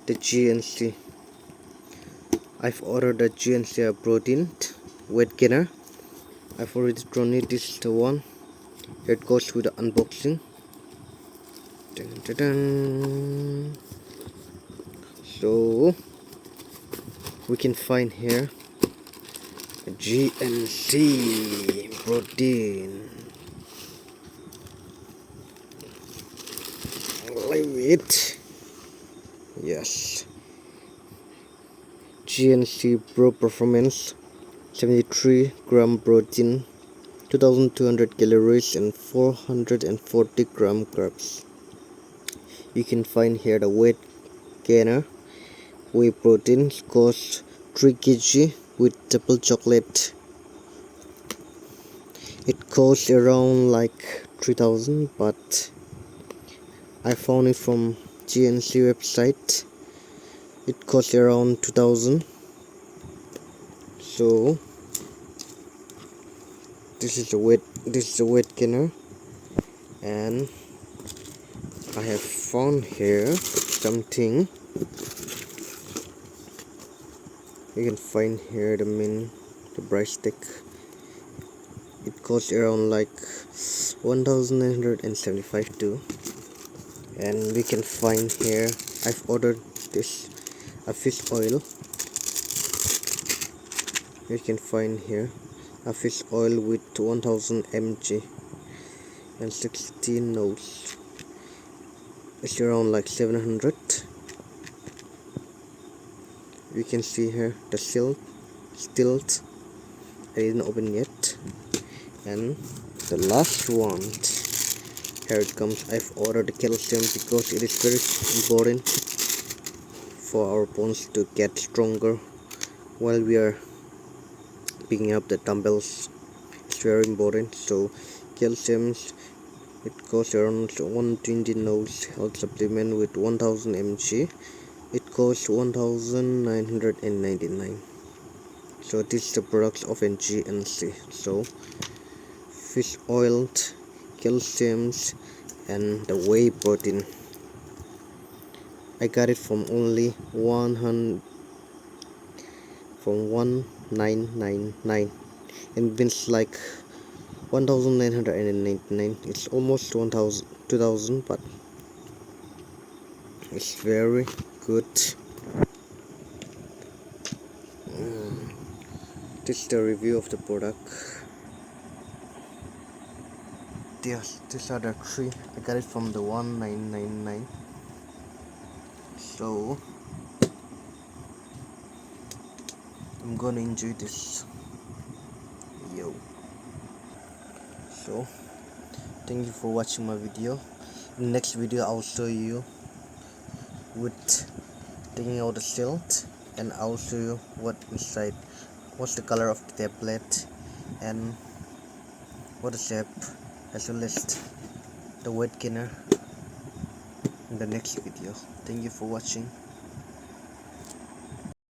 the GNC. I've ordered a GNC protein weight gainer. I've already drawn it. This is the one. Here it goes with the unboxing. Dun, dun, dun. So we can find here a GNC protein. Leave it. Yes. GNC Pro Performance 73 gram protein, 2200 calories and 440 gram carbs. You can find here the weight gainer. Whey protein costs 3 kg with double chocolate. It costs around like 3000, but I found it from GNC website. It costs around 2000. So this is the weight gainer, and I have found here something. You can find here the price tag. It costs around like 1975 too. And we can find here, I've ordered this a fish oil. You can find here a fish oil with 1000 mg and 16 nodes. It's around like 700. You can see here the stilt. I didn't open yet. And the last one, here it comes. I've ordered the calcium because it is very important for our bones to get stronger while we are picking up the dumbbells. It's very important. So calcium, it costs around 120 nodes. Health supplement with 1000 mg. It costs 1999. So this is the products of GNC. So fish oil, calciums, and the whey protein. I got it from only 1999, and it's like 1999. It's almost 2000, but it's very good. This is the review of the product. Yes, these are the three. I got it from the 1999. So I'm gonna enjoy this. Yo. So thank you for watching my video. In the next video I'll show you with taking out the silt, and I'll show you what's the color of the tablet and what the shape, as well as the weight gainer in the next video. Thank you for watching.